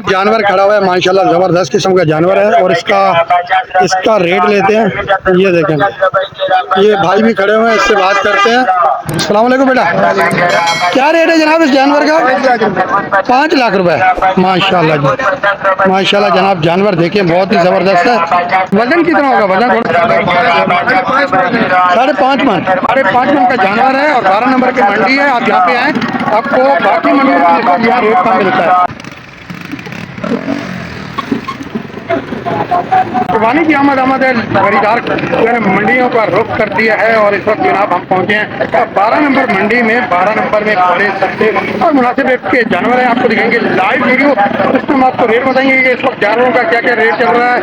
जानवर खड़ा हुआ है माशाल्लाह, जबरदस्त किस्म का जानवर है और इसका रेट लेते हैं। ये देखें, ये भाई भी खड़े हुए हैं, इससे बात करते हैं। अस्सलाम वालेकुम बेटा, क्या रेट है जनाब इस जानवर का? 5 लाख रुपए। माशाल्लाह जी, माशाल्लाह जनाब, जानवर देखिए बहुत ही जबरदस्त है। वजन कितना होगा? वजन 5.5 मन। 5.5 मन का जानवर है और 12 नंबर की मंडी है। आप यहाँ पे आए, आपको बाकी मंडियों में यहाँ रेट कम मिलता है। कुर्बानी की आमद है, खरीदार मंडियों का रुख कर दिया है और इस वक्त जनाब हम पहुंचे हैं 12 नंबर मंडी में। 12 नंबर में बड़े सस्ते और मुनासिब रेट के जानवर हैं, आपको दिखेंगे लाइव वीडियो। इसमें हम आपको रेट बताएंगे कि इस वक्त जानवरों का क्या क्या रेट चल रहा है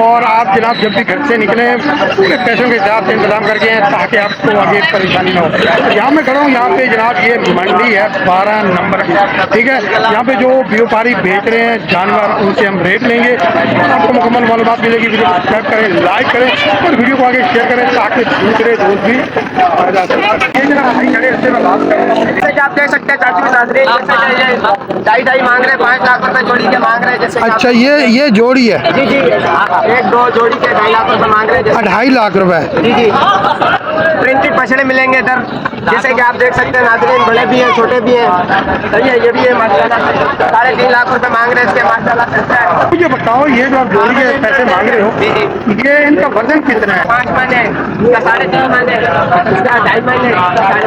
और आप जनाब जब भी घर से निकले पूरे पैसों के हिसाब से इंतजाम करके ताकि आपको आगे परेशानी ना हो। यहाँ मैं खड़ा हूँ, यहाँ पे जनाब ये मंडी है 12 नंबर की, ठीक है। यहाँ पे जो व्यापारी बेच रहे हैं जानवर, उनसे हम रेट लेंगे और आपको मुकम्मल मालूमात मिलेगी। वीडियो को सब्सक्राइब करें, लाइक करें और वीडियो को आगे शेयर करें ताकि दूसरे दोस्त भी फायदा जैसे आप देख सकते हैं चाचू बता रहे हैं 2.5 मांग रहे हैं, 5 लाख रुपए जोड़ी के मांग रहे हैं। जैसे अच्छा, ये जोड़ी है? जी जी, एक दो जोड़ी के 2.5 लाख रुपए मांग रहे हैं। 2.5 लाख रुपए? जी जी, प्रिंटेड पछड़े मिलेंगे इधर, जैसे कि आप देख सकते हैं नाज़रीन, बड़े भी हैं छोटे भी हैं। सही है, ये भी है माशाल्लाह। 3.5 लाख रुपए मांग रहे हैं इसके माशाल्लाह। मुझे बताओ, ये जो आप जोड़ी के पैसे मांग रहे हो, ये इनका वजन कितना है? 5 मन है, इसका 3.5 मन है, इसका 2.5 मन है,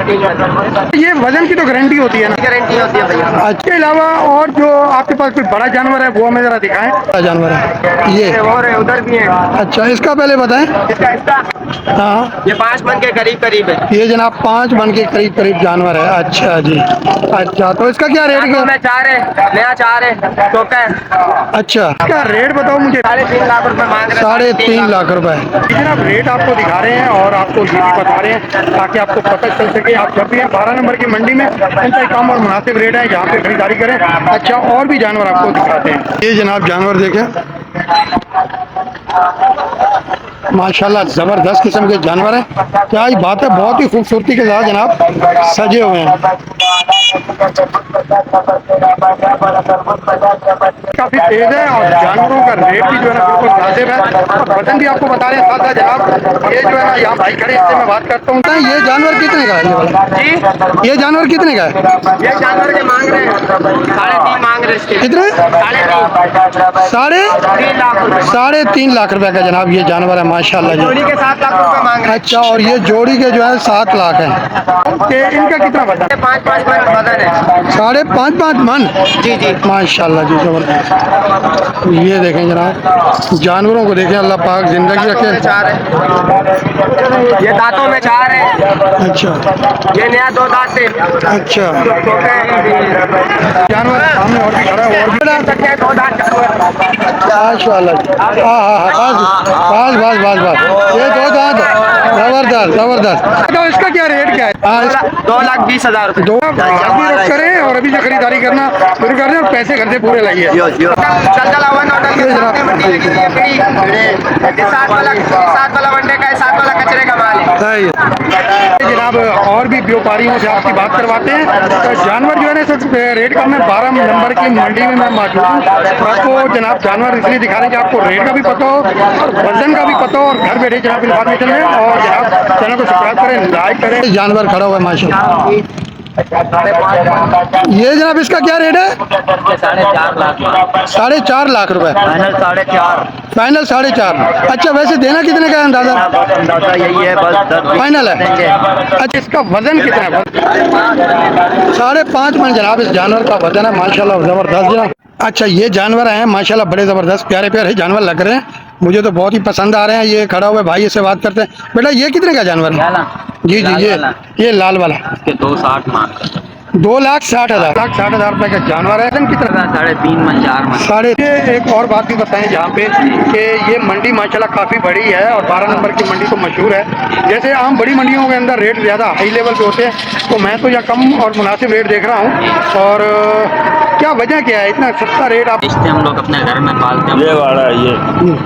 3.5 मन। ये वजन की तो गारंटी होती है ना? गारंटी होती है भैया। इसके अलावा और जो आपके पास कोई बड़ा जानवर है वो हमें जरा दिखाएं। बड़ा जानवर है ये और उधर भी है। अच्छा, इसका पहले बताएं। इसका हाँ, ये 5 मन के करीब है। ये जनाब 5 मन के करीब जानवर है। अच्छा जी, अच्छा, तो इसका क्या रेट है? मैं 4 है, नया 4 है, छोटा है। अच्छा, इसका रेट बताओ मुझे। 3.5 लाख रुपए मांग रहे हैं। 3.5 लाख रुपए। जनाब रेट आपको दिखा रहे हैं और आपको ये भी बता रहे हैं ताकि आपको पता चल सके। आप जब भी 12 नंबर की मंडी में इनका कम और मुनासिब रेट है, यहाँ पे खरीदारी करें। अच्छा, और भी जानवर आपको दिखाते हैं। ये जनाब जानवर देखें, माशाल्लाह जबरदस्त किस्म के जानवर हैं। क्या ही बात है, बहुत ही खूबसूरती के साथ जनाब सजे हुए हैं। काफी तेज है और जानवरों का रेट भी जो है ना बिल्कुल मुनासिब है और वजन भी आपको बता रहे हैं साथ साथ जनाब। ये जो है ना यहाँ भाई खड़े, इससे मैं बात करता हूँ। ये जानवर कितने का है? ये वाला जी, ये जानवर कितने का है? ये जानवर के मांग रहे हैं 3.5 मांग रहे हैं इसके। कितने? 3.5 लाख रुपए। 3.5 लाख रुपए का जनाब ये जानवर है माशाल्लाह जी। जोड़ी के 7 लाख रुपए मांग रहे हैं। अच्छा, और ये जोड़ी के जो है 7 लाख है। इनका कितना वजन? 5-5 मन वजन है। 5.5 मन? जी जी, माशाल्लाह जी, जबरदस्त। ये देखें जनाब, जानवरों को देखें, अल्लाह पाक जिंदगी रखे। 4 है, ये दांतों में 4 है। अच्छा, ये नया 2 दांत है। अच्छा, जानवर सामने और भी खड़ा है और भी 2 दांत। माशाल्लाह जी। हाँ, बस बस बस बस, ये 2 दांत, जबरदस्त जबरदस्त। तो इसका क्या रेट क्या है? 2,20,000 रुपए। 2 लाख भी रुक करें और अभी से खरीदारी करना शुरू कर दें और पैसे घर से पूरे लाइए। सात वाला वनडे का है, 7 वाला कचरे का माल है। सही है जनाब, और भी व्यापारियों से आपकी बात करवाते हैं। तो जानवर जो है ना सर रेट कम है। 12 नंबर की मंडी में मैं मौजूद हूँ। आपको जनाब जानवर इसलिए दिखा रहे हैं कि आपको रेट का भी पता हो और वजन का भी पता हो और घर बैठे जनाब इन्फॉर्मेशन लें और जनाब चैनल को सब्सक्राइब करें, लाइक करें। जानवर खड़ा हुआ है माशाल्लाह। ये जनाब इसका क्या रेट है? 4.5 लाख। 4.5 लाख रुपए फाइनल 4.5। फाइनल 4.5। अच्छा, वैसे देना कितने का है अंदाजा? अंदाजा यही है, बस फाइनल है। अच्छा, इसका वजन कितना है? 5.5 मन जनाब इस जानवर का वजन है माशाल्लाह, जबरदस्त जनाब। अच्छा, ये जानवर हैं माशाल्लाह, बड़े जबरदस्त प्यारे प्यारे जानवर लग रहे हैं, मुझे तो बहुत ही पसंद आ रहे हैं। ये खड़ा हुआ भाई से बात करते हैं। बेटा ये कितने का जानवर है? जी जी, ये लाल वाला 2.60 मांग। 2,60,000 1,60,000 रुपए का जानवर है। कितना? 3.5 मन 4 मन। साढ़े। एक और बात भी बताएं यहाँ पे कि ये मंडी माशाल्लाह काफ़ी बड़ी है और 12 नंबर की मंडी तो मशहूर है। जैसे आम बड़ी मंडियों के अंदर रेट ज़्यादा हाई लेवल पे होते हैं, तो मैं तो यहाँ कम और मुनासिब रेट देख रहा हूँ और क्या वजह क्या है इतना सस्ता रेट आप? बेचते हम लोग अपने घर में पालते हैं। ये वाला है ये।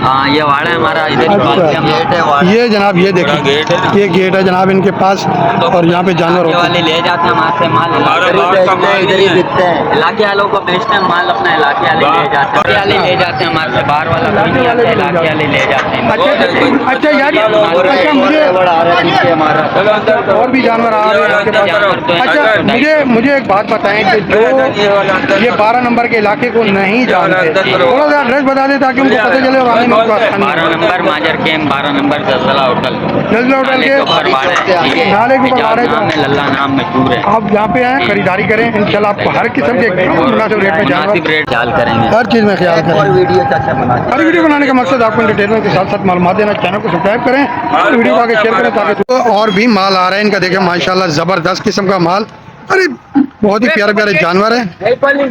हाँ ये वाड़ा है हमारा, इधर ही पालते हैं हम लोग। ये जनाब ये बड़ा गेट है ना। देखिए ये गेट है जनाब इनके पास और यहाँ पे जानवर इलाके होते वाले ले जाते हैं हमारे से माल, हमारे बाहर का माल इधर ही बिकते हैं। इलाके वालों को बेचते हैं माल, अपना इलाके वाले ले जाते हैं। इलाके वाले ले जाते हैं हमारे से, बाहर वाला कोई नहीं आता, इलाके वाले ले जाते हैं। अच्छा यार अच्छा मुझे और भी जानवर आ रहे हैं आपके पास। अच्छा मुझे एक बात बताएं कि जो ये 12 नंबर के इलाके को नहीं जानते थोड़ा सा एड्रेस बता दें ताकि उनको पता चले और आने में उनको आसानी 12 नंबर माजर कैंप, 12 नंबर जलजला होटल, जलजला होटल के नाले के ऊपर बाड़ा है। नाम है, लल्ला नाम मशहूर है। आप यहाँ पे आए खरीदारी करें, इंशाल्लाह आपको हर किस्म के मुनासिब रेट में जानवर मुनासिब रेट ख्याल करेंगे। हर चीज़ में ख्याल करें। वीडियो अच्छा बना हर वीडियो बनाने का मकसद आपको डिटेल के साथ साथ मालूमात देना। चैनल को सब्सक्राइब करें और वीडियो को आगे शेयर करें ताकि और भी माल आ रहा है इनका। देखें माशाल्लाह ज़बरदस्त किस्म का माल, अरे बहुत ही प्यारे प्यारे जानवर हैं।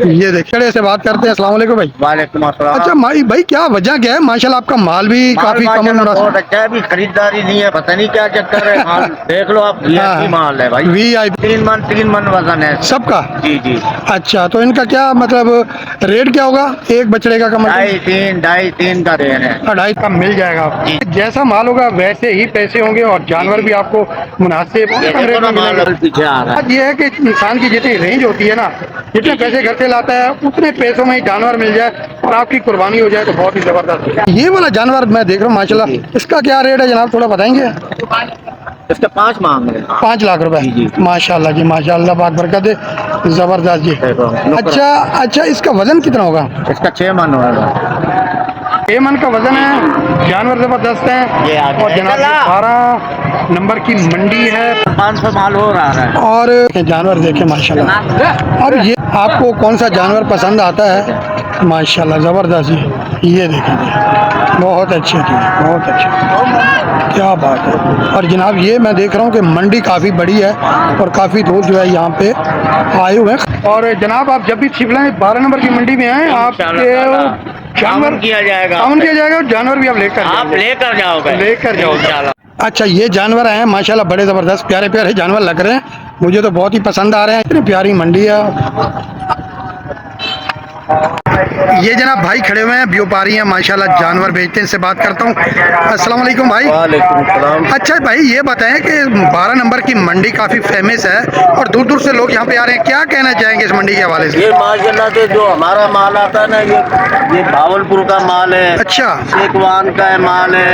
ये देखिए से बात करते हैं। अस्सलाम वालेकुम भाई। वालेकुम अस्सलाम। अच्छा भाई क्या वजह क्या है? माशाल्लाह आपका माल भी काफी कम बहुत अच्छा है, अभी खरीदारी नहीं है, पता नहीं क्या चक्कर है। माल देख लो आप, VIP माल है भाई। VIP 3 मन वजन है सबका? जी जी। अच्छा तो इनका क्या मतलब रेट क्या होगा एक बछड़े का? कम 2.5-3 का रेट है। 2.5 का मिल जाएगा आपको। जैसा माल होगा वैसे ही पैसे होंगे और जानवर भी आपको मुनासिब कम रेट में मिलेंगे। पीछे आ रहा है। बात ये है कि इंसान की जितनी रेंज होती है ना, जितने पैसे घर से लाता है उतने पैसों में ही जानवर मिल जाए और आपकी कुर्बानी हो जाए तो बहुत ही जबरदस्त है। ये वाला जानवर मैं देख रहा हूँ माशाल्लाह, इसका क्या रेट है जनाब थोड़ा बताएंगे? इसके 5 मांग रहे हैं। 5 लाख रुपए। माशाल्लाह जी माशाल्लाह, बात बरकत है, जबरदस्त जी। अच्छा इसका वजन कितना होगा? इसका 6 मन होगा। 6 मन का वजन है, जानवर जबरदस्त है। और जनाब 12 नंबर की मंडी है, 500 माल हो रहा है। और जानवर देखे माशाल्लाह। और ये आपको कौन सा जानवर पसंद आता है? माशाल्लाह ज़बरदस्त जी, ये देखें बहुत अच्छे जी, बहुत अच्छे, क्या बात है। और जनाब ये मैं देख रहा हूँ कि मंडी काफ़ी बड़ी है और काफ़ी दूर जो है यहाँ पे आए हुए हैं। और जनाब आप जब भी शिमला 12 नंबर की मंडी में आए आपके जानवर किया जाएगा, काउंट किया जाएगा और जानवर भी आप लेकर जाओगे। अच्छा ये जानवर हैं माशाल्लाह, बड़े ज़बरदस्त प्यारे प्यारे जानवर लग रहे हैं, मुझे तो बहुत ही पसंद आ रहे हैं। इतनी प्यारी मंडी है। ये जनाब भाई खड़े हुए हैं, व्यापारी हैं माशाल्लाह, जानवर बेचते हैं, इनसे बात करता हूँ। अस्सलाम वालेकुम भाई। वालेकुम सलाम। अच्छा भाई ये बताएं कि 12 नंबर की मंडी काफ़ी फेमस है और दूर दूर से लोग यहाँ पे आ रहे हैं, क्या कहना चाहेंगे इस मंडी के हवाले से? ये माशाल्लाह से जो हमारा माल आता है ना, ये भावलपुर का माल है। अच्छा शेखवान का माल है।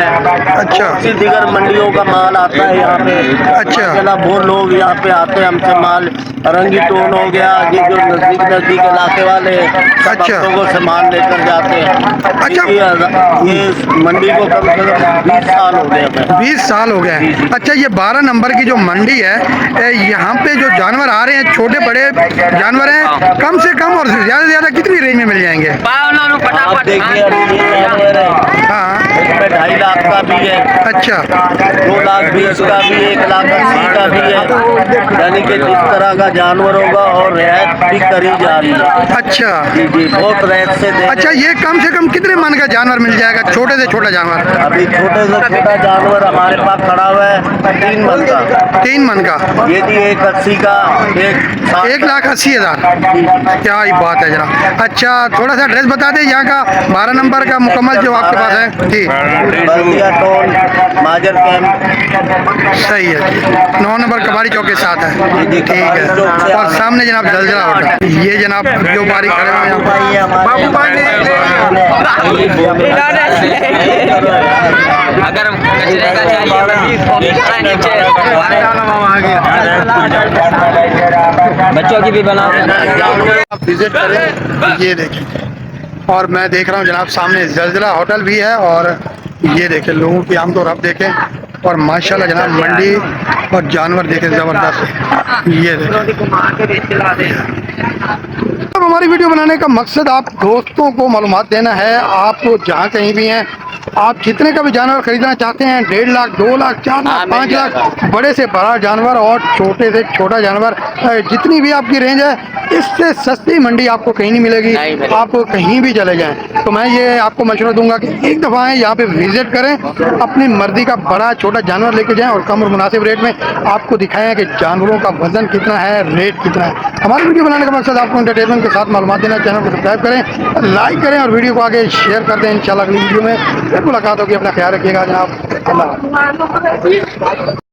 अच्छा इसी दीगर मंडियों का माल आता है यहाँ पे। अच्छा। माशाल्लाह बहुत लोग यहाँ पे आते हैं हमसे माल, रंगी टोन हो गया, ये जो नजदीक इलाके वाले अच्छा। लोगों से माल लेकर जाते हैं। अच्छा। ये मंडी को कम से कम 20 साल हो गए हमें। 20 साल हो गए। अच्छा ये 12 नंबर की जो मंडी है, यहाँ पे जो जानवर आ रहे हैं छोटे बड़े जानवर हैं, कम से कम और ज्यादा से ज्यादा कितनी रेंज में मिल जाएंगे? आप देखिए अभी ये जानवर है, हाँ इसमें 2.5 लाख का भी है। अच्छा 2 लाख 20 का भी, 1 लाख 80 का भी है। यानी कि जिस तरह का जानवर होगा और रियायत भी करी जा रही है। अच्छा जी जी, बहुत रेट से दे। अच्छा ये कम से कम कितने मन का जानवर मिल जाएगा, छोटे से छोटा जानवर? अभी छोटे से छोटा जानवर हमारे पास खड़ा हुआ है 3 मन का। 3 मन का? ये भी 180 का, 1,80,000। क्या ही बात है जनाब। अच्छा थोड़ा सा एड्रेस बता दें यहाँ का 12 नंबर का मुकम्मल जो आपके पास है जी। बल्दिया टोल माजर कैंप। सही है, 9 नंबर कबाड़ी चौक के साथ है, ठीक है। और सामने जनाब जलजला होटल। ये जनाब व्यापारी खड़े हुए हैं यहाँ अगर कचरे का चाहिए बच्चों की भी बना आप विजिट करें। ये देखें और मैं देख रहा हूँ जनाब सामने जलजला होटल भी है और ये देखें लोगों की आमतौर आप देखें और माशाल्लाह जनाब मंडी और जानवर देखें ज़बरदस्त। ये देखें अब हमारी वीडियो बनाने का मकसद आप दोस्तों को मालूमात देना है। आप जहाँ कहीं भी हैं, आप जितने का भी जानवर खरीदना चाहते हैं, 1.5 लाख 2 लाख 4 लाख 5 लाख, बड़े से बड़ा जानवर और छोटे से छोटा जानवर, जितनी भी आपकी रेंज है, इससे सस्ती मंडी आपको कहीं नहीं मिलेगी। आप कहीं भी चले जाएं, तो मैं ये आपको मशवरा दूंगा कि एक दफ़ा आएँ, यहाँ पे विजिट करें, अपनी मर्जी का बड़ा छोटा जानवर लेके जाएं और कम और मुनासिब रेट में आपको दिखाएं कि जानवरों का वजन कितना है, रेट कितना है। हमारी वीडियो बनाने का मकसद आपको एंटरटेनमेंट के साथ मालूमात देना। चैनल को सब्सक्राइब करें, लाइक करें और वीडियो को आगे शेयर कर दें। इंशाल्लाह अगली वीडियो में फिर मुलाकात होगी। अपना ख्याल रखिएगा जनाब। अल्लाह हाफ़िज़।